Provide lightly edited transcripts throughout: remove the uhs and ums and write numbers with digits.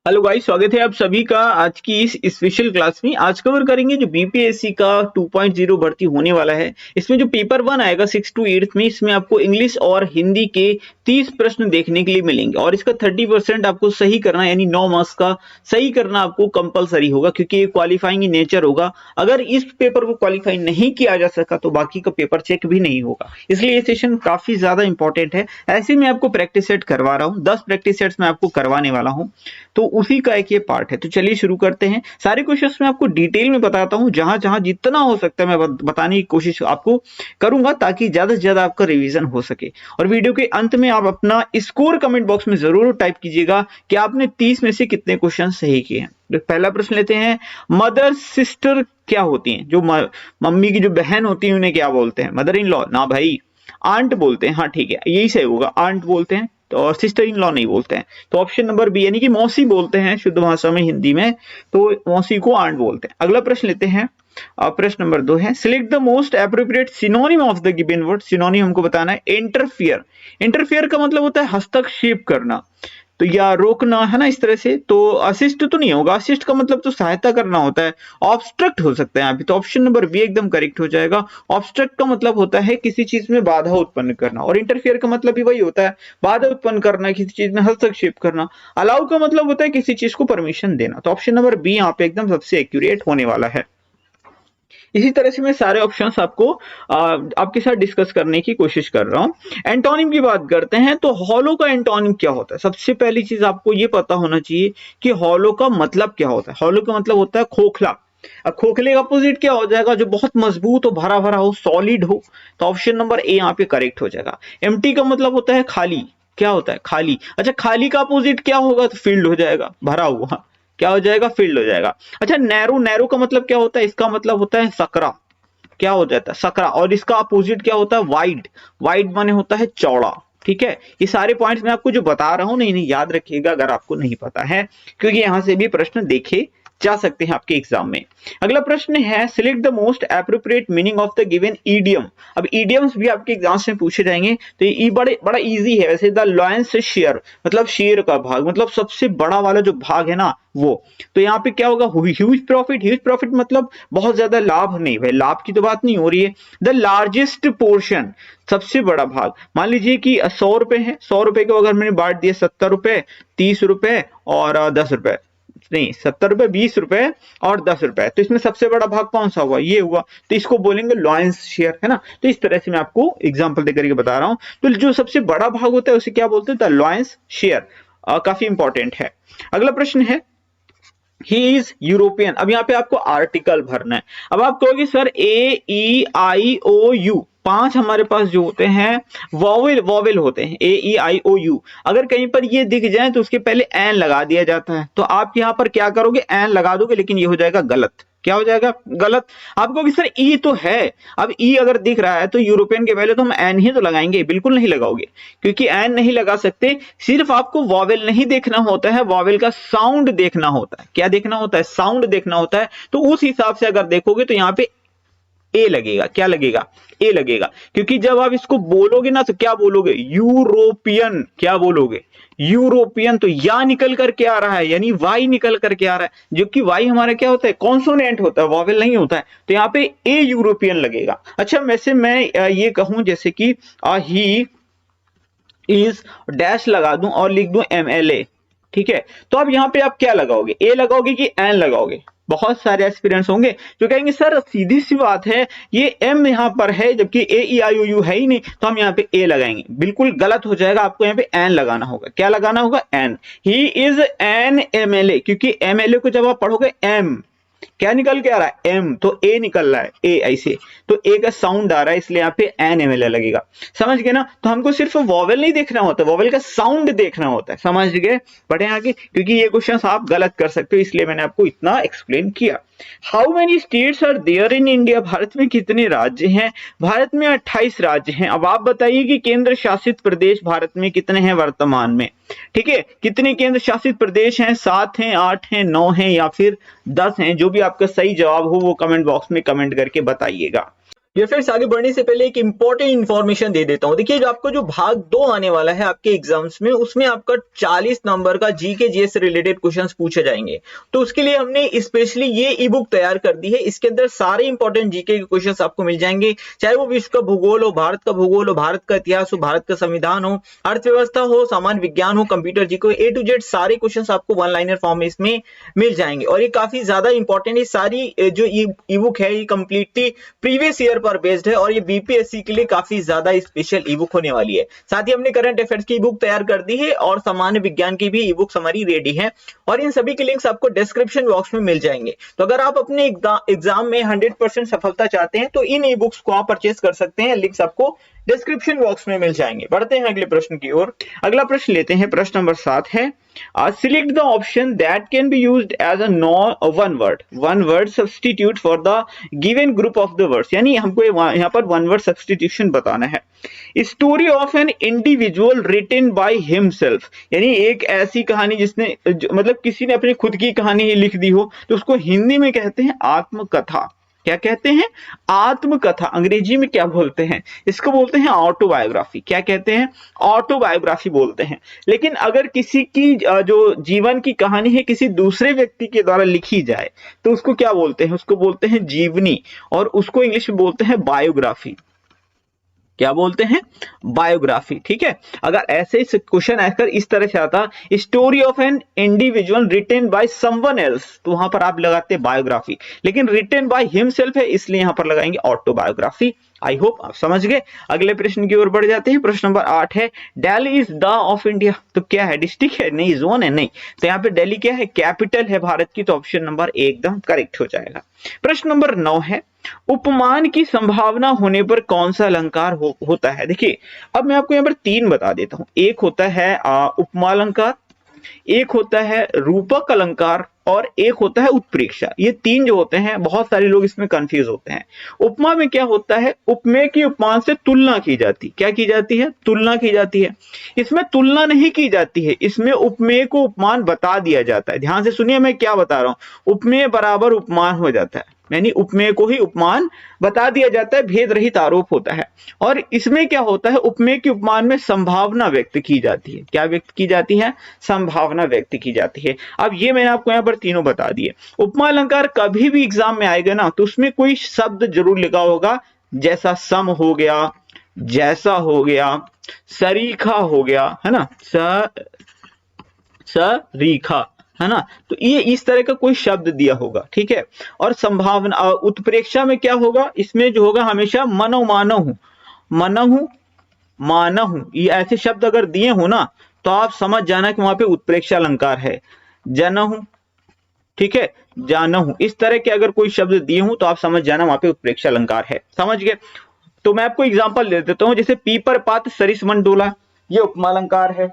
Hello guys, स्वागत है आप सभी का आज की इस स्पेशल क्लास में। आज कवर करेंगे जो बीपीएससी का 2.0 भर्ती होने वाला है। इसमें जो पेपर 1 आएगा 6 to 8 में, इसमें आपको इंग्लिश और हिंदी के 30 प्रश्न देखने के लिए मिलेंगे और इसका 30% आपको सही करना, यानी 9 मार्क्स का सही करना आपको कंपलसरी होगा, क्योंकि ये क्वालिफाइंग इन नेचर होगा। अगर इस पेपर को क्वालिफाई नहीं किया जा सका तो बाकी का पेपर चेक भी नहीं होगा, इसलिए ये सेशन काफी ज्यादा इंपॉर्टेंट है। ऐसे में आपको प्रैक्टिस सेट करवा रहा हूँ, 10 प्रैक्टिस सेट्स मैं आपको करवाने वाला हूँ, तो उसी का एक ये पार्ट है। तो चलिए शुरू करते हैं। सारे क्वेश्चंस मैं आपको डिटेल में बताता हूं, जहां जहां जितना हो सकता है मैं बताने की कोशिश आपको करूंगा, ताकि ज्यादा से ज्यादा आपका रिवीजन हो सके। और वीडियो के अंत में आप अपना स्कोर कमेंट बॉक्स में जरूर टाइप कीजिएगा कि आपने 30 में से कितने क्वेश्चन सही किए हैं। तो पहला प्रश्न लेते हैं, मदर सिस्टर क्या होती हैं? जो मम्मी की जो बहन होती है उन्हें क्या बोलते हैं? मदर इन लॉ ना भाई, आंट बोलते हैं। हाँ ठीक है, यही सही होगा, आंट बोलते हैं। तो और सिस्टर इन लॉ नहीं बोलते हैं। तो ऑप्शन नंबर बी, यानी कि मौसी बोलते हैं शुद्ध भाषा में हिंदी में, तो मौसी को आंट बोलते हैं। अगला प्रश्न लेते हैं। प्रश्न नंबर 2 है, select the most appropriate synonym of the given word. Synonym हमको बताना है। इंटरफियर, इंटरफियर का मतलब होता है हस्तक्षेप करना, तो या रोकना, है ना, इस तरह से। तो असिस्ट तो नहीं होगा, असिस्ट का मतलब तो सहायता करना होता है। ऑब्स्ट्रक्ट हो सकता है यहाँ पे, तो ऑप्शन नंबर बी एकदम करेक्ट हो जाएगा। ऑब्स्ट्रक्ट का मतलब होता है किसी चीज में बाधा उत्पन्न करना, और इंटरफियर का मतलब भी वही होता है, बाधा उत्पन्न करना, किसी चीज में हस्तक्षेप करना। अलाउ का मतलब होता है किसी चीज को परमिशन देना। तो ऑप्शन नंबर बी यहाँ पे एकदम सबसे एक्यूरेट होने वाला है। इसी तरह से मैं सारे ऑप्शंस आपको आपके साथ डिस्कस करने की कोशिश कर रहा हूं। एंटोनिम की बात करते हैं, तो हॉलो का एंटोनिम क्या होता है? सबसे पहली चीज आपको ये पता होना चाहिए कि हॉलो का मतलब क्या होता है। हॉलो का मतलब होता है खोखला। अब खोखले का अपोजिट क्या हो जाएगा? जो बहुत मजबूत हो, भरा भरा हो, सॉलिड हो। तो ऑप्शन नंबर ए यहाँ पे करेक्ट हो जाएगा। एम्प्टी का मतलब होता है खाली। क्या होता है? खाली। अच्छा, खाली का अपोजिट क्या होगा? तो फील्ड हो जाएगा, भरा हुआ। क्या हो जाएगा? फील्ड हो जाएगा। अच्छा, नैरो, नैरो का मतलब क्या होता है? इसका मतलब होता है सकरा। क्या हो जाता है? सकरा। और इसका अपोजिट क्या होता है? वाइड। वाइड माने होता है चौड़ा। ठीक है, ये सारे पॉइंट्स मैं आपको जो बता रहा हूं, नहीं नहीं याद रखिएगा अगर आपको नहीं पता है, क्योंकि यहां से भी प्रश्न देखे जा सकते हैं आपके एग्जाम में। अगला प्रश्न है, select the most appropriate meaning of the given idiom. अब ईडियम्स भी आपके एग्जाम में पूछे जाएंगे, तो ये बड़ा इजी है वैसे। द लॉयंस शेयर मतलब शेर का भाग, मतलब सबसे बड़ा वाला जो भाग है ना वो। तो यहाँ पे क्या होगा? Huge profit. ह्यूज प्रॉफिट मतलब बहुत ज्यादा लाभ नहीं, भाई लाभ की तो बात नहीं हो रही है। द लार्जेस्ट पोर्शन, सबसे बड़ा भाग। मान लीजिए कि 100 रुपए है, 100 रुपए को अगर मैंने बांट दिया 70 रुपए, 30 रुपए और 10 रुपए, नहीं 70 रुपए, 20 रुपए और 10 रुपए, तो इसमें सबसे बड़ा भाग कौन सा हुआ? ये हुआ। तो इसको बोलेंगे लॉयंस शेयर, है ना। तो इस तरह से मैं आपको एग्जांपल देकर के बता रहा हूं। तो जो सबसे बड़ा भाग होता है उसे क्या बोलते हैं? The lions share. काफी इंपॉर्टेंट है। अगला प्रश्न है, ही इज यूरोपियन। अब यहाँ पे आपको आर्टिकल भरना है। अब आप कहोगे सर AEIOU, 5 हमारे पास जो होते हैं वॉवेल, वॉवेल होते हैं AEIOU। अगर कहीं पर ये दिख जाए तो उसके पहले एन लगा दिया जाता है, तो आप यहाँ पर क्या करोगे? एन लगा दोगे, लेकिन ये हो जाएगा गलत। क्या हो जाएगा? गलत। आप कहोगे सर ई तो है। अब ई अगर दिख रहा है तो यूरोपियन के पहले तो हम एन ही तो लगाएंगे, बिल्कुल नहीं लगाओगे, क्योंकि एन नहीं लगा सकते। सिर्फ आपको वॉवेल नहीं देखना होता है, वॉवेल का साउंड देखना होता है। क्या देखना होता है? साउंड देखना होता है। तो उस हिसाब से अगर देखोगे तो यहाँ पे ए लगेगा। क्या लगेगा? ए लगेगा, क्योंकि जब आप इसको बोलोगे ना तो क्या बोलोगे? यूरोपियन। क्या बोलोगे? यूरोपियन। तो या निकल करके आ रहा है, यानी वाई निकल करके आ रहा है, जो कि वाई हमारा क्या होता है? कॉन्सोनेंट होता है, वॉवेल नहीं होता है। तो यहाँ पे ए यूरोपियन लगेगा। अच्छा, वैसे मैं ये कहूं जैसे कि ही इज डैश लगा दूं और लिख दूं MLA। ठीक है, तो अब यहाँ पे आप क्या लगाओगे? ए लगाओगे कि एन लगाओगे? बहुत सारे एक्सपीरियंस होंगे जो कहेंगे सर सीधी सी बात है, ये एम यहाँ पर है जबकि AEIOU है ही नहीं, तो हम यहाँ पे ए लगाएंगे। बिल्कुल गलत हो जाएगा, आपको यहाँ पे एन लगाना होगा। क्या लगाना होगा? N. He is an MLA, क्योंकि MLA को जब आप पढ़ोगे एम, क्या निकल के आ रहा है? एम, तो ए निकल रहा है, ए ऐसे, तो ए का साउंड आ रहा है, इसलिए यहाँ पे एन MLA लगेगा। समझ गए ना? तो हमको सिर्फ वॉवेल नहीं देखना होता, वॉवेल का साउंड देखना होता है। समझ गए? बढ़े आगे, क्योंकि ये क्वेश्चन आप गलत कर सकते हो, इसलिए मैंने आपको इतना एक्सप्लेन किया। How many states are there in India? Bharat में कितने राज्य हैं? भारत में 28 राज्य हैं। अब आप बताइए कि केंद्र शासित प्रदेश भारत में कितने हैं वर्तमान में? ठीक है, कितने केंद्र शासित प्रदेश हैं? 7 हैं, 8 हैं, 9 हैं या फिर 10 हैं? जो भी आपका सही जवाब हो वो कमेंट बॉक्स में कमेंट करके बताइएगा। ये फ्रेंड्स आगे बढ़ने से पहले एक इंपॉर्टेंट इन्फॉर्मेशन दे देता हूं। देखिए, जो आपको जो भाग 2 आने वाला है आपके एग्जाम्स में, उसमें आपका 40 नंबर का जीके जीएस से रिलेटेड क्वेश्चंस पूछे जाएंगे। तो उसके लिए हमने स्पेशली ये ई बुक तैयार कर दी है। इसके अंदर सारे इंपॉर्टेंट जीके के क्वेश्चंस आपको मिल जाएंगे, चाहे वो विश्व का भूगोल हो, भारत का भूगोल हो, भारत का इतिहास हो, भारत का संविधान हो, अर्थव्यवस्था हो, सामान्य विज्ञान हो, कंप्यूटर जीके हो, ए टू जेड सारे क्वेश्चंस आपको वन लाइनर फॉर्म में इसमें मिल जाएंगे। और ये काफी ज्यादा इंपॉर्टेंट है। सारी जो ई बुक है ये कंप्लीटली प्रीवियस ईयर पर बेस्ड है और ये बीपीएससी के लिए काफी ज्यादा स्पेशल ई बुक होने वाली है। साथ ही हमने करंट अफेयर्स की ई बुक तैयार कर दी है और सामान्य विज्ञान की भी ई बुक्स हमारी रेडी है और इन सभी के लिंक्स आपको डिस्क्रिप्शन बॉक्स में मिल जाएंगे। तो अगर आप अपने एग्जाम में 100% सफलता चाहते हैं तो इन ई बुक्स को आप परचेज कर सकते हैं, लिंक्स आपको डिस्क्रिप्शन बॉक्स में मिल जाएंगे। बढ़ते हैं अगले प्रश्न की ओर। अगला प्रश्न लेते हैं, प्रश्न नंबर 7 है, select the option that can be used as a one word substitute for the given group of the words। यानी हमको यहाँ पर वन वर्ड सब्स्टिट्यूशन बताना है। Story of an individual written by himself, यानी एक ऐसी कहानी जिसने मतलब किसी ने अपनी खुद की कहानी लिख दी हो, तो उसको हिंदी में कहते हैं आत्मकथा। क्या कहते हैं? आत्मकथा। अंग्रेजी में क्या बोलते हैं? इसको बोलते हैं ऑटोबायोग्राफी। क्या कहते हैं? ऑटोबायोग्राफी बोलते हैं। लेकिन अगर किसी की जो जीवन की कहानी है किसी दूसरे व्यक्ति के द्वारा लिखी जाए तो उसको क्या बोलते हैं? उसको बोलते हैं जीवनी, और उसको इंग्लिश में बोलते हैं बायोग्राफी। क्या बोलते हैं? बायोग्राफी। ठीक है, अगर ऐसे क्वेश्चन आंसर इस तरह से आता, story of an individual written by someone else, तो वहां पर आप लगाते बायोग्राफी, लेकिन रिटन बाय हिमसेल्फ है इसलिए यहां पर लगाएंगे ऑटोबायोग्राफी। आई होप आप समझ गए। अगले प्रश्न की ओर बढ़ जाते हैं। प्रश्न नंबर 8 है, Delhi is the of India. तो क्या है? डिस्ट्रिक्ट है? नहीं, जोन है? नहीं। तो यहाँ पे दिल्ली क्या है? कैपिटल है भारत की। तो ऑप्शन नंबर एकदम करेक्ट हो जाएगा। प्रश्न नंबर 9 है, उपमान की संभावना होने पर कौन सा अलंकार होता है? देखिए, अब मैं आपको यहाँ पर 3 बता देता हूं। एक होता है उपमा अलंकार, एक होता है रूपक अलंकार और एक होता है उत्प्रेक्षा। ये 3 जो होते हैं, बहुत सारे लोग इसमें कंफ्यूज होते हैं। उपमा में क्या होता है? उपमेय की उपमान से तुलना की जाती। क्या की जाती है? तुलना की जाती है। इसमें तुलना नहीं की जाती है, इसमें उपमेय को उपमान बता दिया जाता है। ध्यान से सुनिए मैं क्या बता रहा हूं। उपमेय बराबर उपमान हो जाता है, यानी उपमेय को ही उपमान बता दिया जाता है, भेद रहित आरोप होता है। और इसमें क्या होता है? उपमेय के उपमान में संभावना व्यक्त की जाती है। क्या व्यक्त की जाती है? संभावना व्यक्त की जाती है। अब ये मैंने आपको यहाँ पर तीनों बता दिए। उपमा अलंकार कभी भी एग्जाम में आएगा ना, तो उसमें कोई शब्द जरूर लिखा होगा, जैसा सम हो गया, जैसा हो गया, सरीखा हो गया, है ना, सरीखा, है ना। तो ये इस तरह का कोई शब्द दिया होगा। ठीक है, और संभावना उत्प्रेक्षा में क्या होगा? इसमें जो होगा हमेशा मनो मानहु, मनहु मानहु, ये ऐसे शब्द अगर दिए हो ना तो आप समझ जाना कि वहां पे उत्प्रेक्षा अलंकार है। जनहु, ठीक है, जानहु, इस तरह के अगर कोई शब्द दिए हो तो आप समझ जाना वहां पे उत्प्रेक्षा अलंकार है। समझ गए? तो मैं आपको एग्जांपल दे देता हूं, जैसे पीपर पात सरिसमन डोला, ये उपमा अलंकार है।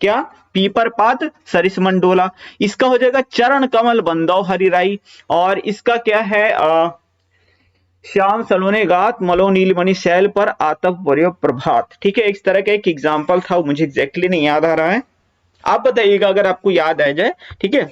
क्या? पीपर पात सरिसमन डोला। इसका हो जाएगा चरण कमल बंदौ हरिराई, और इसका क्या है? श्याम सलोने गात मलो नीलमणि शैल पर आतप पर्यो प्रभात। ठीक है, इस तरह का एक एग्जाम्पल था, मुझे एग्जैक्टली नहीं याद आ रहा है, आप बताइएगा अगर आपको याद आ जाए। ठीक है,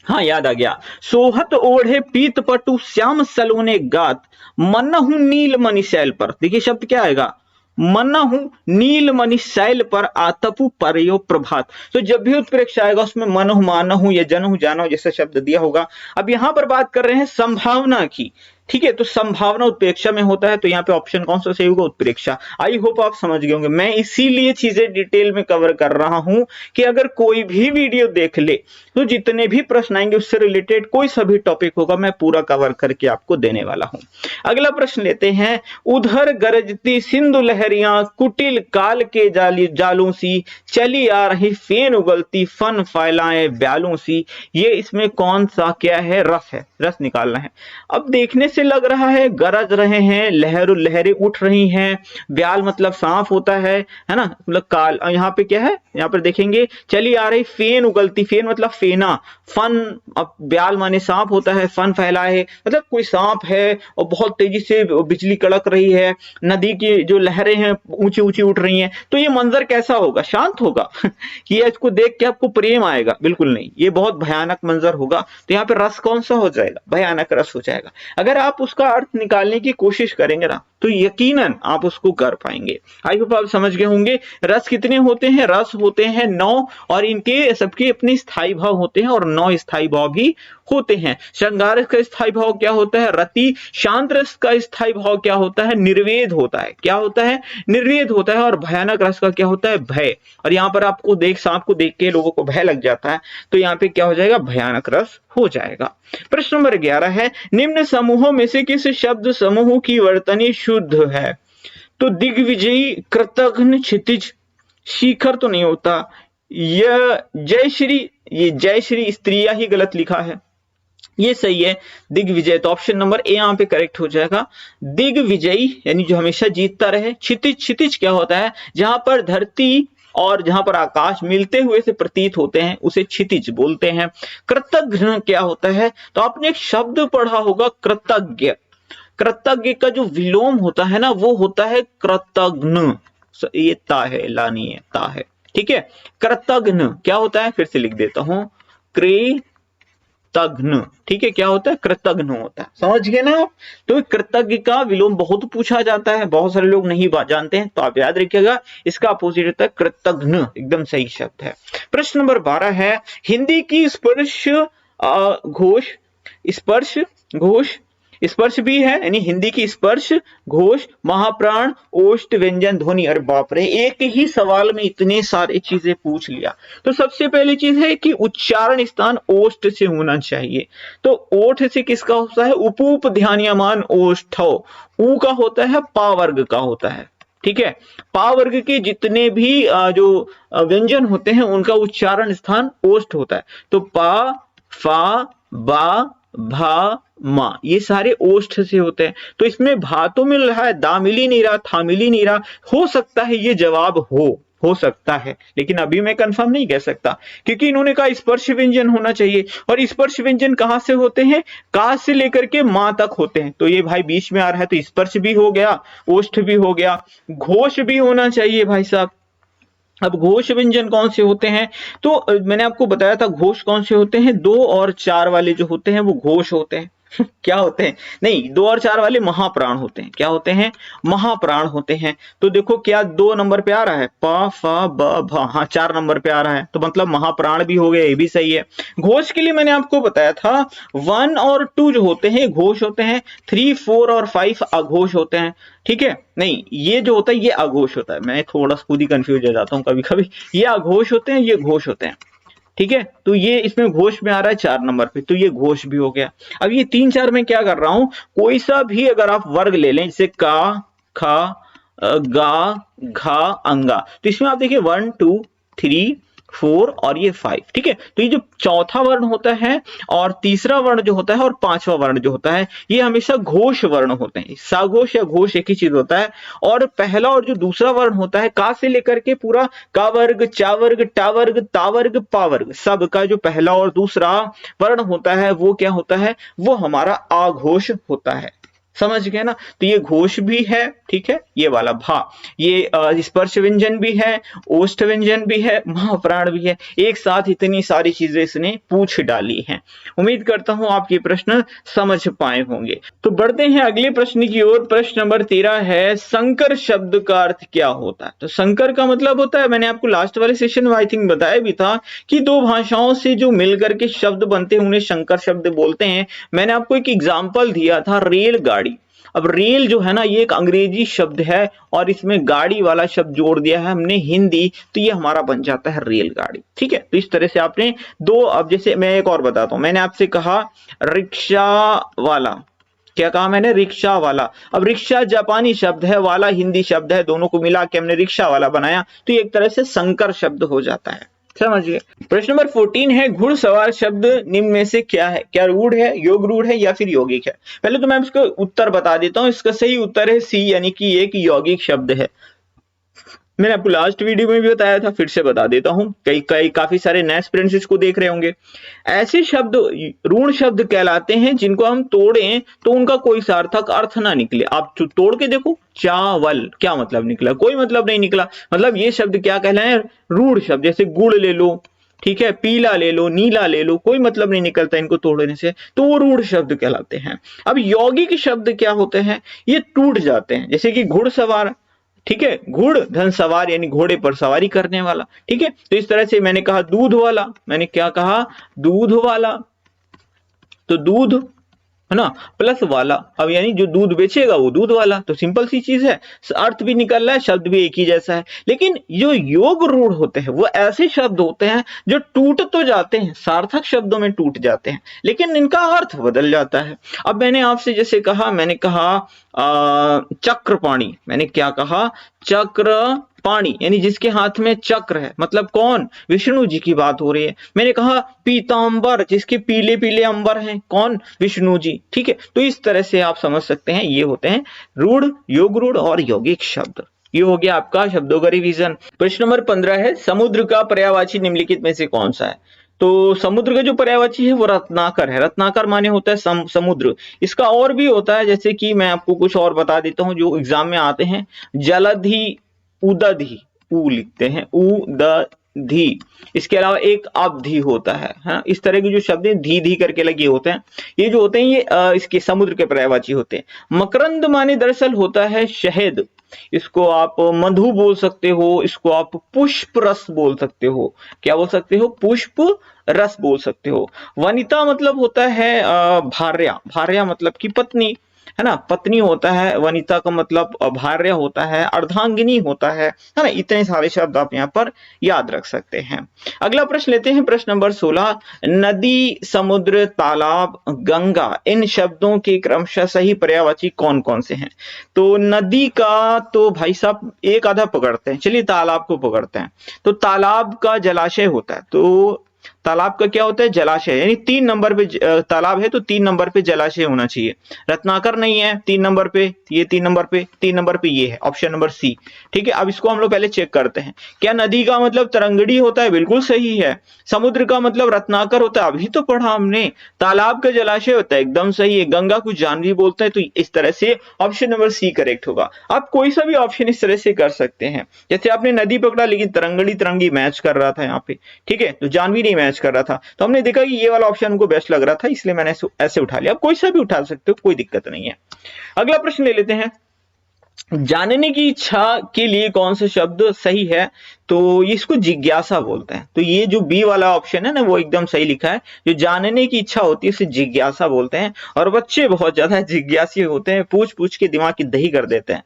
हाँ याद आ गया। सोहत ओढ़े पीत पटु श्याम सलोने गात मनहु नीलमणि शैल पर। देखिए शब्द क्या आएगा? मनहु नीलमणि शैल पर आतपु पर्यो प्रभात। तो जब भी उत्प्रेक्षा आएगा उसमें मनहु मानहु या जनहु जानहु जैसा शब्द दिया होगा। अब यहां पर बात कर रहे हैं संभावना की। ठीक है, तो संभावना उत्प्रेक्षा में होता है, तो यहाँ पे ऑप्शन कौन सा सही होगा? उत्प्रेक्षा। आई होप आप समझ गए होंगे। मैं इसीलिए चीजें डिटेल में कवर कर रहा हूं कि अगर कोई भी वीडियो देख ले तो जितने भी प्रश्न आएंगे उससे रिलेटेड कोई सा भी टॉपिक होगा मैं पूरा कवर करके आपको देने वाला हूं। अगला प्रश्न लेते हैं, उधर गरजती सिंधु लहरियां कुटिल काल के जालों सी चली आ रही फेन उगलती फन फैलाए ब्यालों सी। ये इसमें कौन सा क्या है? रस है, रस निकालना है। अब देखने से लग रहा है गरज रहे हैं, लहरें उठ रही हैं, ब्याल मतलब सांप होता है ना, मतलब काल। यहाँ पे क्या है? यहाँ पर देखेंगे चली आ रही फेन उगलती, फेन मतलब फेना, फन, अब ब्याल माने सांप होता है, फन फैलाए मतलब कोई सांप है और बहुत तेजी से बिजली कड़क रही है, नदी की जो लहरें हैं ऊंची ऊंची उठ रही हैं। तो ये मंजर कैसा होगा? शांत होगा कि इसको देख के आपको प्रेम आएगा? बिल्कुल नहीं, ये बहुत भयानक मंजर होगा। तो यहाँ पे रस कौन सा हो जाएगा? भयानक रस हो जाएगा। अगर आप उसका अर्थ निकालने की कोशिश करेंगे ना तो यकीनन आप उसको कर पाएंगे। आई होप आप समझ गए होंगे। रस कितने होते हैं? रस होते हैं 9 और इनके सबके अपने स्थायी भाव होते हैं और 9 स्थायी भाव भी होते हैं। श्रृंगार रस का स्थायी भाव क्या होता है? रति। शांत रस का स्थायी भाव क्या होता है? निर्वेद होता है। क्या होता है? निर्वेद होता है। और भयानक रस का क्या होता है? भय। और यहाँ पर आपको सांप को देख के लोगों को भय लग जाता है तो यहाँ पे क्या हो जाएगा? भयानक रस हो जाएगा। प्रश्न नंबर 11 है, निम्न समूहों में से किस शब्द समूह की वर्तनी शुद्ध है? तो दिग्विजयी, कृतघ्न, क्षितिज, शिखर तो नहीं होता। यह जयश्री, ये जयश्री स्त्रिया ही गलत लिखा है, ये सही है दिग्विजय। तो ऑप्शन नंबर ए यहाँ पे करेक्ट हो जाएगा। दिग्विजयी यानी जो हमेशा जीतता रहे। क्षितिज, क्षितिज क्या होता है? जहां पर धरती और जहां पर आकाश मिलते हुए से प्रतीत होते हैं उसे क्षितिज बोलते हैं। कृतघ्न क्या होता है? तो आपने एक शब्द पढ़ा होगा कृतज्ञ। कृतज्ञ का जो विलोम होता है ना वो होता है कृतघ्न। ये ता है, ला नहीं है, ता है, ठीक है। कृतघ्न क्या होता है? फिर से लिख देता हूं, कृतघ्न, ठीक है। क्या होता है? कृतघ्न होता है। समझ गए ना आप? तो कृतज्ञ का विलोम बहुत पूछा जाता है, बहुत सारे लोग नहीं जानते हैं, तो आप याद रखिएगा इसका अपोजिट होता है कृतघ्न। एकदम सही शब्द है। प्रश्न नंबर 12 है, हिंदी की स्पर्श घोष, स्पर्श घोष, स्पर्श भी है यानी हिंदी की स्पर्श घोष, महाप्राण, ओष्ठ, व्यंजन, ध्वनि। अरे बाप रे, एक ही सवाल में इतने सारे चीजें पूछ लिया। तो सबसे पहली चीज है कि उच्चारण स्थान ओष्ठ से होना चाहिए। तो ओठ से किसका होता है? उपूप ध्यानियमान ओष्ठौ। ऊ का होता है पा वर्ग का होता है, ठीक है। पा वर्ग के जितने भी जो व्यंजन होते हैं उनका उच्चारण स्थान ओष्ठ होता है। तो पा, फा, बा, भा, मा, ये सारे ओष्ठ से होते हैं। तो इसमें भा तो मिल रहा है, दा मिल ही नहीं रहा, था मिल ही नहीं रहा। हो सकता है ये जवाब हो सकता है, लेकिन अभी मैं कंफर्म नहीं कह सकता क्योंकि इन्होंने कहा स्पर्श व्यंजन होना चाहिए। और स्पर्श व्यंजन कहां से होते हैं? का से लेकर के मां तक होते हैं। तो ये भाई बीच में आ रहा है तो स्पर्श भी हो गया, ओष्ठ भी हो गया, घोष भी होना चाहिए भाई साहब। अब घोष व्यंजन कौन से होते हैं? तो मैंने आपको बताया था घोष कौन से होते हैं, 2 और 4 वाले जो होते हैं वो घोष होते हैं। क्या होते हैं? नहीं, 2 और 4 वाले महाप्राण होते हैं। क्या होते हैं? महाप्राण होते हैं। तो देखो क्या 2 नंबर पे आ रहा है? पा, फा, ब, भा, हाँ 4 नंबर पे आ रहा है, तो मतलब महाप्राण भी हो गया, ये भी सही है। घोष के लिए मैंने आपको बताया था 1 और 2 जो होते हैं घोष होते हैं, 3, 4 और 5 अघोष होते हैं, ठीक है। नहीं, ये जो होता है ये अघोष होता है। मैं थोड़ा खुद ही कंफ्यूज हो जाता हूँ कभी कभी। ये अघोष होते हैं, ये घोष होते हैं, ठीक है। तो ये इसमें घोष में आ रहा है 4 नंबर पे, तो ये घोष भी हो गया। अब ये 3, 4 में क्या कर रहा हूं, कोई सा भी अगर आप वर्ग ले लें, जैसे का, खा, गा, घा, अंगा, तो इसमें आप देखिए 1, 2, 3, 4 और ये 5, ठीक है। तो ये जो चौथा वर्ण होता है और तीसरा वर्ण जो होता है और 5वां वर्ण जो होता है ये हमेशा घोष वर्ण होते हैं। साघोष या घोष एक ही चीज होता है। और पहला और जो दूसरा वर्ण होता है का से लेकर के पूरा का वर्ग, चा वर्ग, टा वर्ग, ता वर्ग, पा वर्ग, सब का जो पहला और दूसरा वर्ण होता है वो क्या होता है? वो हमारा आघोष होता है। समझ गए ना? तो ये घोष भी है, ठीक है, ये वाला भा, ये स्पर्श व्यंजन भी है, ओष्ठ व्यंजन भी है, महाप्राण भी है। एक साथ इतनी सारी चीजें इसने पूछ डाली हैं। उम्मीद करता हूं आप ये प्रश्न समझ पाए होंगे। तो बढ़ते हैं अगले प्रश्न की ओर। प्रश्न नंबर 13 है, संकर शब्द का अर्थ क्या होता है? तो संकर का मतलब होता है, मैंने आपको लास्ट वाले सेशन में आई थिंक बताया भी था कि 2 भाषाओं से जो मिलकर के शब्द बनते हैं उन्हें संकर शब्द बोलते हैं। मैंने आपको एक एग्जाम्पल दिया था, रेलगाड़ी। अब रेल जो है ना ये एक अंग्रेजी शब्द है और इसमें गाड़ी वाला शब्द जोड़ दिया है हमने हिंदी, तो ये हमारा बन जाता है रेलगाड़ी, ठीक है। तो इस तरह से आपने 2, अब जैसे मैं एक और बताता हूं, मैंने आपसे कहा रिक्शा वाला, क्या कहा मैंने? रिक्शा वाला। अब रिक्शा जापानी शब्द है, वाला हिंदी शब्द है, दोनों को मिला के हमने रिक्शा वाला बनाया, तो ये एक तरह से संकर शब्द हो जाता है। समझिए। प्रश्न नंबर 14 है, घुड़सवार शब्द निम्न में से क्या है? क्या रूढ़ है, योग रूढ़ है या फिर यौगिक है? पहले तो मैं इसका उत्तर बता देता हूं। इसका सही उत्तर है सी, यानी कि एक यौगिक शब्द है। मैंने आपको लास्ट वीडियो में भी बताया था, फिर से बता देता हूं, काफी सारे नए स्टूडेंट्स इसको देख रहे होंगे। ऐसे शब्द ऋण शब्द कहलाते हैं जिनको हम तोड़ें तो उनका कोई सार्थक अर्थ ना निकले। आप तोड़ के देखो, चावल, क्या मतलब निकला? कोई मतलब नहीं निकला। मतलब ये शब्द क्या कहलाए? रूढ़ शब्द। जैसे गुड़ ले लो, ठीक है, पीला ले लो, नीला ले लो, कोई मतलब नहीं निकलता इनको तोड़ने से, तो वो रूढ़ शब्द कहलाते हैं। अब यौगिक शब्द क्या होते हैं, ये टूट जाते हैं, जैसे कि घुड़सवार, ठीक है, घुड़ धन सवार यानी घोड़े पर सवारी करने वाला, ठीक है। तो इस तरह से मैंने कहा दूध वाला, मैंने क्या कहा, दूध वाला, तो दूध है ना, प्लस वाला, अब यानी जो दूध बेचेगा वो दूध वाला, तो सिंपल सी चीज है, अर्थ भी निकल रहा है, शब्द भी एक ही जैसा है। लेकिन जो योग रूढ़ होते हैं वो ऐसे शब्द होते हैं जो टूट तो जाते हैं, सार्थक शब्दों में टूट जाते हैं, लेकिन इनका अर्थ बदल जाता है। अब मैंने आपसे जैसे कहा, मैंने कहा चक्रपाणी, मैंने क्या कहा, चक्र पाणी, यानी जिसके हाथ में चक्र है, मतलब कौन, विष्णु जी की बात हो रही है। मैंने कहा पीतांबर, जिसके पीले पीले अंबर हैं, कौन, विष्णु जी, ठीक है। तो इस तरह से आप समझ सकते हैं, ये होते हैं रूढ़, योग रूढ़ और यौगिक शब्द। ये हो गया आपका शब्दों का रिवीजन। प्रश्न नंबर 15 है, समुद्र का पर्यायवाची निम्नलिखित में से कौन सा है। तो समुद्र का जो पर्यायवाची है वो रत्नाकर है। रत्नाकर माने होता है समुद्र। इसका और भी होता है, जैसे कि मैं आपको कुछ और बता देता हूँ जो एग्जाम में आते हैं। जलधि, उदधि, ऊ लिखते हैं, उदधि। इसके अलावा एक अवधि होता है, हाँ, इस तरह के जो शब्द धी धी करके लगे होते हैं, ये जो होते हैं ये इसके समुद्र के पर्यायवाची होते हैं। मकरंद माने दरअसल होता है शहद, इसको आप मधु बोल सकते हो, इसको आप पुष्प रस बोल सकते हो। क्या बोल सकते हो, पुष्प रस बोल सकते हो। वनिता मतलब होता है भार्या, भार्या मतलब की पत्नी, है ना, पत्नी होता है। वनिता का मतलब भार्या होता है, अर्धांगिनी होता है ना। इतने सारे शब्द आप यहाँ पर याद रख सकते हैं। अगला प्रश्न लेते हैं, प्रश्न नंबर 16। नदी, समुद्र, तालाब, गंगा, इन शब्दों के क्रमशः सही पर्यायवाची कौन कौन से हैं। तो नदी का तो भाई साहब एक आधा पकड़ते हैं, चलिए तालाब को पकड़ते हैं। तो तालाब का जलाशय होता है, तो तालाब का क्या होता है, जलाशय, यानी 3 नंबर पे तालाब है तो 3 नंबर पे जलाशय होना चाहिए। रत्नाकर नहीं है 3 नंबर पे, ये 3 नंबर पे, 3 नंबर पे ये है, ऑप्शन नंबर सी, ठीक है। अब इसको हम लोग पहले चेक करते हैं। क्या नदी का मतलब तरंगड़ी होता है, बिल्कुल सही है। समुद्र का मतलब रत्नाकर होता है, अभी तो पढ़ा हमने। तालाब का जलाशय होता है, एकदम सही है। गंगा को जानवी बोलते हैं, तो इस तरह से ऑप्शन नंबर सी करेक्ट होगा। आप कोई सा भी ऑप्शन इस तरह से कर सकते हैं, जैसे आपने नदी पकड़ा लेकिन तरंगड़ी तरंगी मैच कर रहा था यहाँ पे, ठीक है, तो जानवी नहीं मैच कर रहा था, तो हमने देखा कि ये वाला ऑप्शन हमको बेस्ट लग रहा था, इसलिए मैंने ऐसे उठा लिया। आप कोई सा भी उठा सकते हो, कोई दिक्कत नहीं है। अगला प्रश्न ले लेते हैं, जानने की इच्छा के लिए कौन सा शब्द सही है। तो इसको जिज्ञासा बोलते हैं, तो ये जो बी वाला ऑप्शन है ना वो एकदम सही लिखा है। जो जानने की इच्छा होती है उसे जिज्ञासा बोलते हैं, और बच्चे बहुत ज्यादा जिज्ञासी होते हैं, पूछ पूछ के दिमाग की दही कर देते हैं।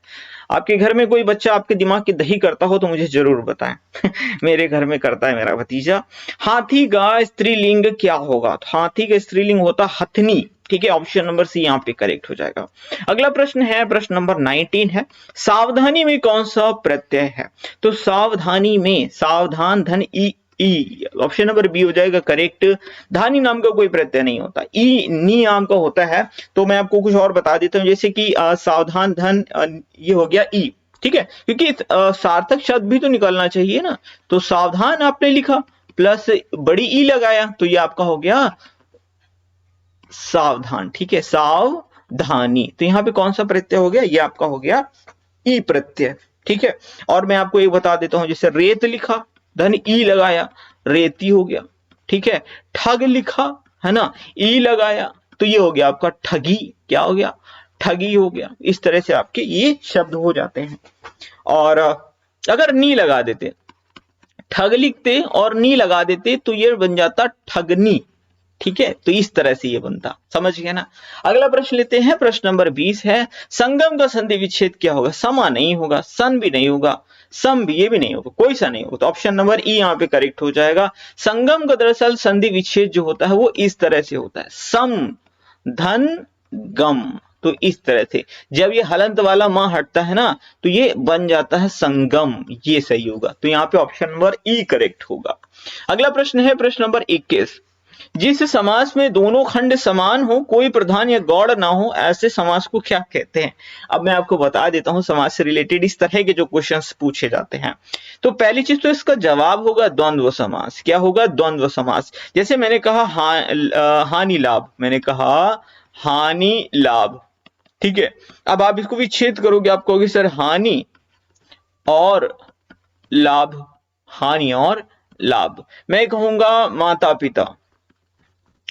आपके घर में कोई बच्चा आपके दिमाग की दही करता हो तो मुझे जरूर बताएं। मेरे घर में करता है मेरा भतीजा। हाथी का स्त्रीलिंग क्या होगा। तो हाथी का स्त्रीलिंग होता हथनी, ठीक है, ऑप्शन नंबर सी यहाँ पे करेक्ट हो जाएगा। अगला प्रश्न है, प्रश्न नंबर 19 है, सावधानी में कौन सा प्रत्यय है। तो सावधानी में, सावधान धन ई, ई, ऑप्शन नंबर बी हो जाएगा करेक्ट। धानी नाम का कोई प्रत्यय नहीं होता, ई नी नाम का होता है। तो मैं आपको कुछ और बता देता हूँ, जैसे कि सावधान धन, ये हो गया ई, ठीक है, क्योंकि सार्थक शब्द भी तो निकलना चाहिए ना। तो सावधान आपने लिखा प्लस बड़ी ई लगाया, तो ये आपका हो गया सावधान, ठीक है, सावधानी। तो यहाँ पे कौन सा प्रत्यय हो गया, ये आपका हो गया ई प्रत्यय, ठीक है। और मैं आपको एक बता देता हूं, जैसे रेत लिखा धन ई लगाया, रेती हो गया, ठीक है। ठग लिखा है ना, ई लगाया, तो ये हो गया आपका ठगी, क्या हो गया, ठगी हो गया। इस तरह से आपके ये शब्द हो जाते हैं। और अगर नी लगा देते, ठग लिखते और नी लगा देते तो ये बन जाता ठगनी, ठीक है। तो इस तरह से ये बनता, समझ गए ना। अगला प्रश्न लेते हैं, प्रश्न नंबर 20 है, संगम का संधि विच्छेद क्या होगा। समा नहीं होगा, सन भी नहीं होगा, सम भी, ये भी नहीं होगा, कोई सा नहीं होगा, तो ऑप्शन नंबर ई यहाँ पे करेक्ट हो जाएगा। संगम का दरअसल संधि विच्छेद जो होता है वो इस तरह से होता है, सम धन गम। तो इस तरह से जब ये हलंत वाला मां हटता है ना तो ये बन जाता है संगम, ये सही होगा। तो यहाँ पे ऑप्शन नंबर ई करेक्ट होगा। अगला प्रश्न है, प्रश्न नंबर 21, जिस समास में दोनों खंड समान हो, कोई प्रधान या गौड़ ना हो, ऐसे समास को क्या कहते हैं। अब मैं आपको बता देता हूं, समास से रिलेटेड इस तरह के जो क्वेश्चंस पूछे जाते हैं। तो पहली चीज तो इसका जवाब होगा द्वंद्व समास। क्या होगा, द्वंद्व समास। जैसे मैंने कहा हानि लाभ, मैंने कहा हानि लाभ, ठीक है। अब आप इसको विच्छेद करोगे, आप कहोगे सर हानि और लाभ, हानि और लाभ। मैं कहूंगा माता पिता,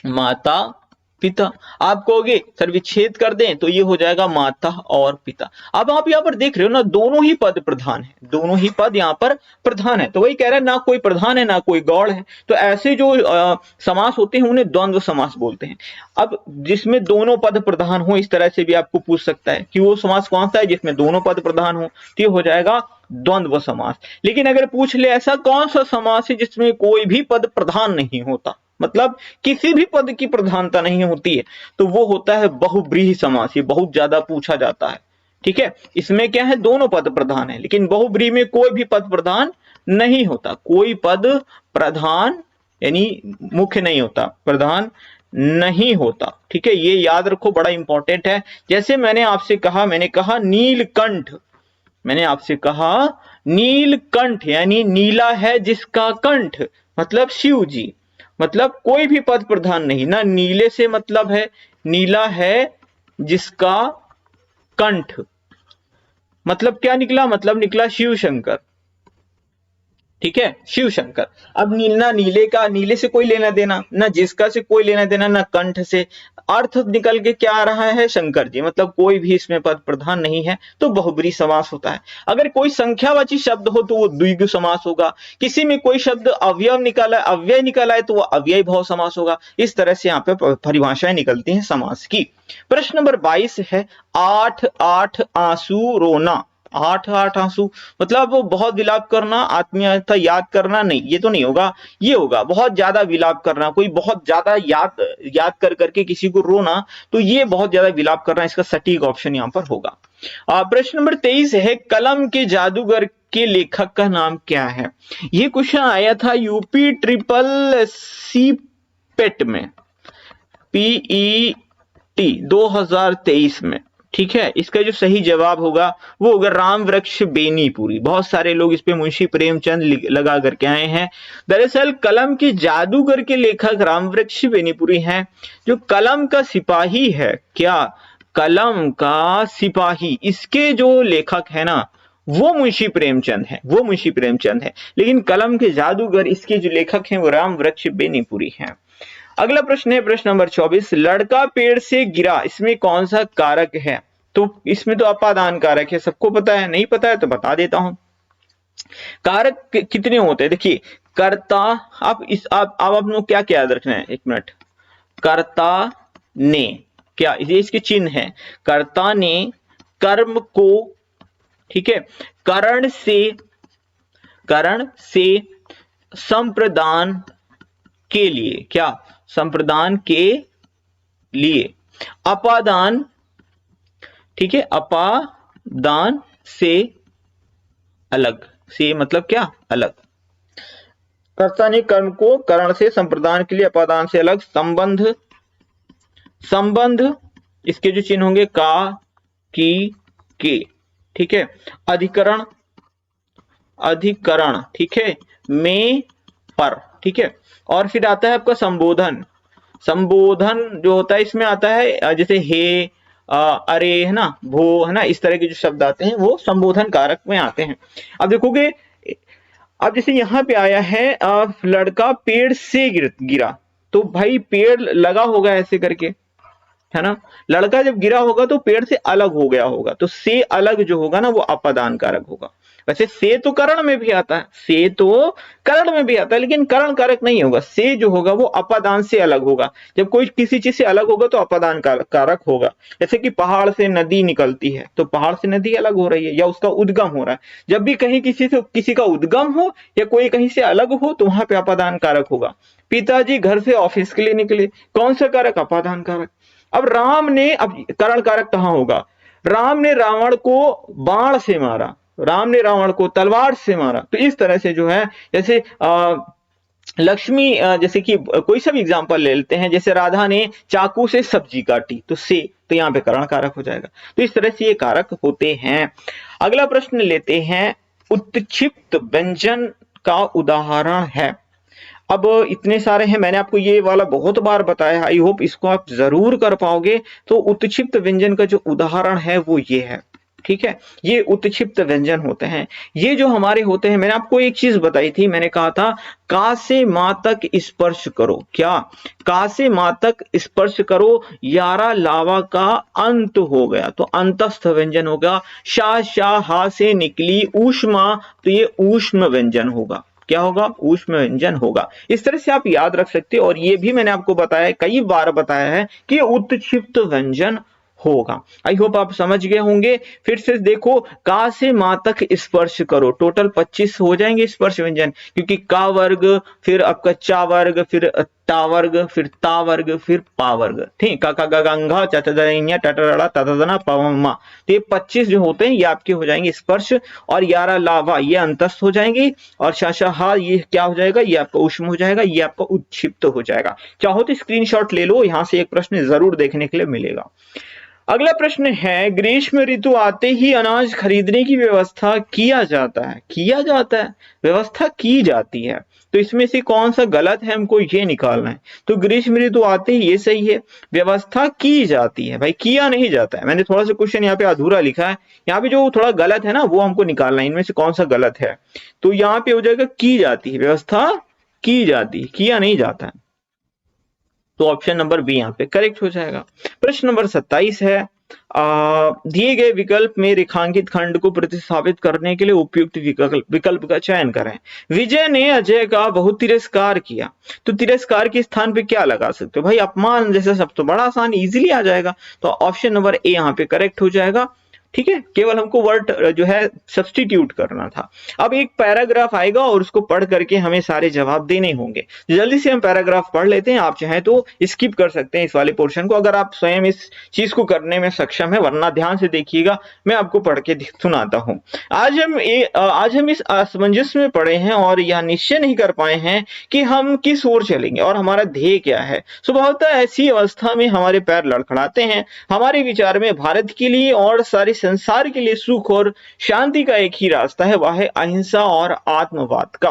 माता पिता। आप कहोगे सर विच्छेद कर दें, तो ये हो जाएगा माता और पिता। अब आप यहाँ पर देख रहे हो ना, दोनों ही पद प्रधान है, दोनों ही पद यहाँ पर प्रधान है। तो वही कह रहा है ना कोई प्रधान है ना कोई गौड़ है। तो ऐसे जो समास होते हैं उन्हें द्वंद्व समास बोलते हैं। अब जिसमें दोनों पद प्रधान हो, इस तरह से भी आपको पूछ सकता है कि वो समास कौन सा है जिसमें दोनों पद प्रधान हो, तो ये हो जाएगा द्वंद्व समास। लेकिन अगर पूछ ले ऐसा कौन सा समास है जिसमें कोई भी पद प्रधान नहीं होता, मतलब किसी भी पद की प्रधानता नहीं होती है, तो वो होता है बहुब्रीहि समास। ये बहुत ज्यादा पूछा जाता है। ठीक है, इसमें क्या है, दोनों पद प्रधान है, लेकिन बहुब्रीहि में कोई भी पद प्रधान नहीं होता, कोई पद प्रधान यानी मुख्य नहीं होता, प्रधान नहीं होता। ठीक है, ये याद रखो, बड़ा इंपॉर्टेंट है। जैसे मैंने आपसे कहा, मैंने कहा नीलकंठ, मैंने आपसे कहा नीलकंठ यानी नीला है जिसका कंठ, मतलब शिव जी। मतलब कोई भी पद प्रधान नहीं ना, नीले से मतलब है नीला है जिसका कंठ, मतलब क्या निकला, मतलब निकला शिव शंकर। ठीक है, शिव शंकर। अब ना नीले का, नीले से कोई लेना देना, ना जिसका से कोई लेना देना, ना कंठ से। अर्थ निकल के क्या आ रहा है, शंकर जी, मतलब कोई भी इसमें पद प्रधान नहीं है, तो बहुब्रीहि समास होता है। अगर कोई संख्यावाची शब्द हो तो वो द्विगु समास होगा। किसी में कोई शब्द अवयव निकाला, अव्यय निकाला है, तो वो अव्यय भाव समास होगा। इस तरह से यहाँ पे परिभाषाएं निकलती हैं समास की। प्रश्न नंबर 22 है, 8 8 आंसू रोना। 8 8 आंसू मतलब बहुत विलाप करना, आत्मीयता याद करना, नहीं ये तो नहीं होगा। ये होगा बहुत ज्यादा विलाप करना, कोई बहुत ज्यादा याद कर करके किसी को रोना, तो ये बहुत ज्यादा विलाप करना, इसका सटीक ऑप्शन यहाँ पर होगा। प्रश्न नंबर 23 है, कलम के जादूगर के लेखक का नाम क्या है। ये क्वेश्चन आया था यूपी ट्रिपल सी पेट में, PET 2023 में। ठीक है, इसका जो सही जवाब होगा वो होगा राम वृक्ष बेनीपुरी। बहुत सारे लोग इस पे मुंशी प्रेमचंद लगा करके आए हैं। दरअसल कलम के जादूगर के लेखक राम वृक्ष बेनीपुरी हैं। जो कलम का सिपाही है, क्या कलम का सिपाही, इसके जो लेखक है ना वो मुंशी प्रेमचंद है, वो मुंशी प्रेमचंद है। लेकिन कलम के जादूगर इसके जो लेखक हैं वो राम वृक्ष बेनीपुरी हैं। अगला प्रश्न है प्रश्न नंबर 24, लड़का पेड़ से गिरा, इसमें कौन सा कारक है। तो इसमें तो अपादान कारक है, सबको पता है, नहीं पता है तो बता देता हूं। कारक कितने होते हैं, देखिए कर्ता, आप आप लोग क्या क्या याद रखना है, एक मिनट। कर्ता ने, क्या ये इसके चिन्ह है, कर्ता ने कर्म को, ठीक है, करण से संप्रदान के लिए, क्या संप्रदान के लिए, अपादान, ठीक है, अपादान से अलग, से मतलब क्या, अलग। कर्ता ने कर्म को करण से संप्रदान के लिए, अपादान से अलग, संबंध इसके जो चिन्ह होंगे का, की, के, ठीक है, अधिकरण, ठीक है, में, पर, ठीक है। और फिर आता है आपका संबोधन, जो होता है इसमें आता है जैसे हे, अरे, है ना, भो, है ना, इस तरह के जो शब्द आते हैं वो संबोधन कारक में आते हैं। अब देखोगे, अब जैसे यहाँ पे आया है लड़का पेड़ से गिरा, तो भाई पेड़ लगा होगा ऐसे करके, है ना, लड़का जब गिरा होगा तो पेड़ से अलग हो गया होगा, तो से अलग जो होगा ना वो अपादान कारक होगा। वैसे से तो करण में भी आता है, लेकिन करण कारक नहीं होगा। से जो होगा वो अपादान से अलग होगा। जब कोई किसी चीज से अलग होगा तो अपादान कारक होगा। जैसे कि पहाड़ से नदी निकलती है, तो पहाड़ से नदी अलग हो रही है या उसका उद्गम हो रहा है। जब भी कहीं किसी का उद्गम हो या कोई कहीं से अलग हो तो वहां पे अपादान कारक होगा। पिताजी घर से ऑफिस के लिए निकले, कौन सा कारक, अपादान कारक। अब राम ने, अब करण कारक कहां होगा, राम ने रावण को बाण से मारा, राम ने रावण को तलवार से मारा। तो इस तरह से जो है, जैसे लक्ष्मी, जैसे कि कोई सा भी एग्जांपल ले लेते हैं, जैसे राधा ने चाकू से सब्जी काटी, तो से, तो यहाँ पे करण कारक हो जाएगा। तो इस तरह से ये कारक होते हैं। अगला प्रश्न लेते हैं, उत्क्षिप्त व्यंजन का उदाहरण है। अब इतने सारे हैं, मैंने आपको ये वाला बहुत बार बताया, आई होप इसको आप जरूर कर पाओगे। तो उत्क्षिप्त व्यंजन का जो उदाहरण है वो ये है, ठीक है, ये उत्क्षिप्त व्यंजन होते हैं। ये जो हमारे होते हैं, मैंने आपको एक चीज बताई थी, मैंने कहा था का से मां तक स्पर्श करो। क्या? का से मां तक स्पर्श करो, यारा लावा का अंत हो गया तो अंतस्थ व्यंजन होगा। शा शा हा से निकली ऊष्मा, तो ये ऊष्म व्यंजन होगा। क्या होगा? ऊष्म व्यंजन होगा। इस तरह से आप याद रख सकते हो। और ये भी मैंने आपको बताया है, कई बार बताया है कि उत्क्षिप्त व्यंजन होगा। आई होप आप समझ गए होंगे। फिर से देखो, का से मां तक स्पर्श करो, टोटल 25 हो जाएंगे स्पर्श व्यंजन, क्योंकि का वर्ग, फिर आपका चा वर्ग, फिर ता वर्ग, फिर ता वर्ग, फिर पा वर्ग। ठीक, का गंगा चतरा टटरा ततना पवमा, तो ये 25 जो होते हैं ये आपके हो जाएंगे स्पर्श। और यारा लावा ये अंतस्थ हो जाएंगे। और शाशाहा ये क्या हो जाएगा? ये आपका ऊष्म हो जाएगा, ये आपका उत्क्षिप्त हो जाएगा। चाहो तो स्क्रीनशॉट ले लो, यहां से एक प्रश्न जरूर देखने के लिए मिलेगा। अगला प्रश्न है, ग्रीष्म ऋतु आते ही अनाज खरीदने की व्यवस्था किया जाता है। किया जाता है, व्यवस्था की जाती है, तो इसमें से कौन सा गलत है, हमको ये निकालना है। तो ग्रीष्म ऋतु आते ही ये सही है, व्यवस्था की जाती है, भाई किया नहीं जाता है। मैंने थोड़ा सा क्वेश्चन यहाँ पे अधूरा लिखा है, यहाँ पे जो थोड़ा गलत है ना वो हमको निकालना है, इनमें से कौन सा गलत है। तो यहाँ पे हो जाएगा की जाती है, व्यवस्था की जाती है, किया नहीं जाता है। तो ऑप्शन नंबर बी यहाँ पे करेक्ट हो जाएगा। प्रश्न नंबर 27 है, दिए गए विकल्प में रेखांकित खंड को प्रतिस्थापित करने के लिए उपयुक्त विकल्प का चयन करें। विजय ने अजय का बहुत तिरस्कार किया, तो तिरस्कार के स्थान पे क्या लगा सकते हो भाई? अपमान जैसे सब तो बड़ा आसान इजीली आ जाएगा। तो ऑप्शन नंबर ए यहाँ पे करेक्ट हो जाएगा। ठीक है, केवल हमको वर्ड जो है सब्स्टिट्यूट करना था। अब एक पैराग्राफ आएगा और उसको पढ़ करके हमें सारे जवाब देने होंगे। जल्दी से हम पैराग्राफ पढ़ लेते हैं, आप चाहें तो स्किप कर सकते हैं इस वाले पोर्शन को अगर आप स्वयं इस चीज को करने में सक्षम है, वरना ध्यान से देखिएगा, मैं आपको पढ़ के सुनाता हूं। आज हम इस असमंजस में पड़े हैं और यह निश्चय नहीं कर पाए हैं कि हम किस ओर चलेंगे और हमारा ध्येय क्या है। स्वभावतः ऐसी अवस्था में हमारे पैर लड़खड़ाते हैं। हमारे विचार में भारत के लिए और सारे संसार के लिए सुख और शांति का एक ही रास्ता है, वह है अहिंसा और आत्मवाद का।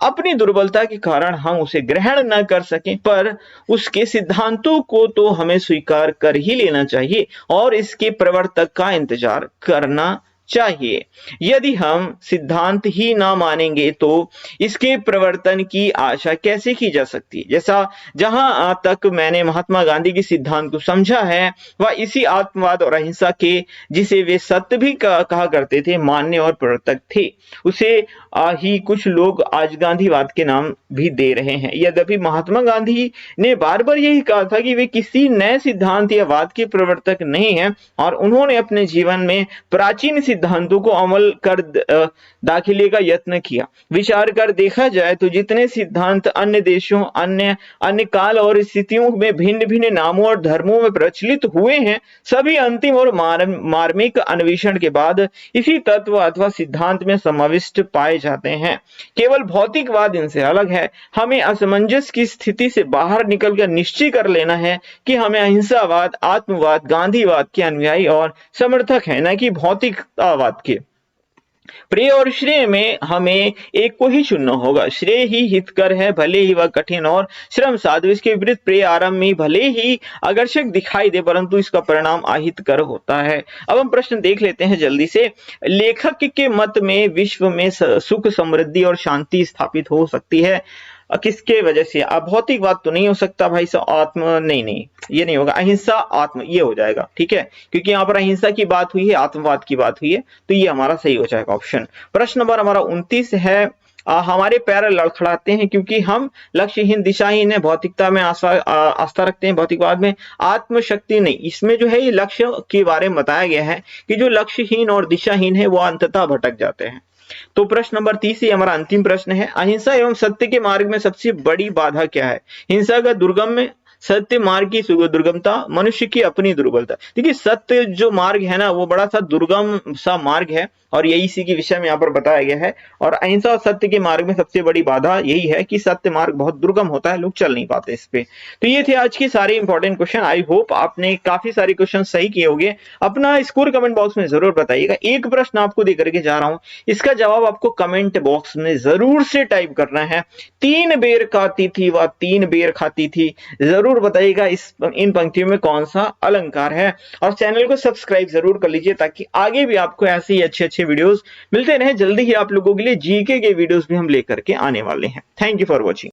अपनी दुर्बलता के कारण हम उसे ग्रहण न कर सकें, पर उसके सिद्धांतों को तो हमें स्वीकार कर ही लेना चाहिए और इसके प्रवर्तक का इंतजार करना चाहिए। यदि हम सिद्धांत ही ना मानेंगे तो इसके प्रवर्तन की आशा कैसे की जा सकती है। जैसा जहां तक मैंने महात्मा गांधी के सिद्धांत को समझा है, वह इसी आत्मवाद और अहिंसा के, जिसे वे सत्य भी कहा करते थे, मान्य और प्रवर्तक थे। उसे ही कुछ लोग आज गांधीवाद के नाम भी दे रहे हैं। यद्यपि महात्मा गांधी ने बार बार यही कहा था कि वे किसी नए सिद्धांत या वाद के प्रवर्तक नहीं हैं, और उन्होंने अपने जीवन में प्राचीन सिद्धांतों को अमल कर दाखिले का यत्न किया। विचार कर देखा जाए तो जितने सिद्धांत अन्य देशों, अन्य अन्य काल और स्थितियों में भिन्न भिन्न नामों और धर्मों में प्रचलित हुए हैं, सभी अंतिम और मार्मिक अन्वेषण के बाद इसी तत्व अथवा सिद्धांत में समाविष्ट पाए जाते हैं। केवल भौतिकवाद इनसे अलग है। हमें असमंजस की स्थिति से बाहर निकलकर निश्चय कर लेना है कि हमें अहिंसावाद, आत्मवाद, गांधीवाद के अनुयायी और समर्थक हैं, न कि भौतिकतावाद के। प्रेय और श्रेय में हमें एक को ही चुनना होगा। श्रेय ही हितकर है, भले ही वह कठिन और श्रम साध्य। इसके विपरीत प्रेय आरंभ में भले ही आकर्षक दिखाई दे, परंतु इसका परिणाम अहितकर होता है। अब हम प्रश्न देख लेते हैं जल्दी से। लेखक के मत में विश्व में सुख, समृद्धि और शांति स्थापित हो सकती है किसके वजह से? भौतिकवाद तो नहीं हो सकता भाई साहब, आत्म नहीं, ये नहीं होगा। अहिंसा आत्म ये हो जाएगा, ठीक है, क्योंकि यहाँ पर अहिंसा की बात हुई है, आत्मवाद की बात हुई है, तो ये हमारा सही हो जाएगा ऑप्शन। प्रश्न नंबर हमारा 29 है, हमारे पैर लड़खड़ाते हैं क्योंकि हम लक्ष्यहीन, दिशाहीन है, भौतिकता में आस्था रखते हैं, भौतिकवाद में आत्मशक्ति नहीं। इसमें जो है ये लक्ष्य के बारे में बताया गया है कि जो लक्ष्यहीन और दिशाहीन है वो अंततः भटक जाते हैं। तो प्रश्न नंबर 30 हमारा अंतिम प्रश्न है, अहिंसा एवं सत्य के मार्ग में सबसे बड़ी बाधा क्या है? हिंसा का दुर्गम में सत्य मार्ग की दुर्गमता, मनुष्य की अपनी दुर्बलता। देखिए सत्य जो मार्ग है ना वो बड़ा सा दुर्गम सा मार्ग है, और यही इसी के विषय में यहाँ पर बताया गया है। और अहिंसा और सत्य के मार्ग में सबसे बड़ी बाधा यही है कि सत्य मार्ग बहुत दुर्गम होता है, लोग चल नहीं पाते इस पे। तो ये थे आज के सारे इंपॉर्टेंट क्वेश्चन। आई होप आपने काफी सारे क्वेश्चन सही किए होंगे। अपना स्कोर कमेंट बॉक्स में जरूर बताइएगा। एक प्रश्न आपको दे करके जा रहा हूं, इसका जवाब आपको कमेंट बॉक्स में जरूर से टाइप करना है। 3 बेर खाती थी वह 3 बेर खाती थी, जरूर जरूर बताइएगा इन पंक्तियों में कौन सा अलंकार है, और चैनल को सब्सक्राइब जरूर कर लीजिए ताकि आगे भी आपको ऐसे ही अच्छे वीडियोस मिलते रहे। जल्दी ही आप लोगों के लिए जीके के वीडियोस भी हम लेकर के आने वाले हैं। Thank you for watching.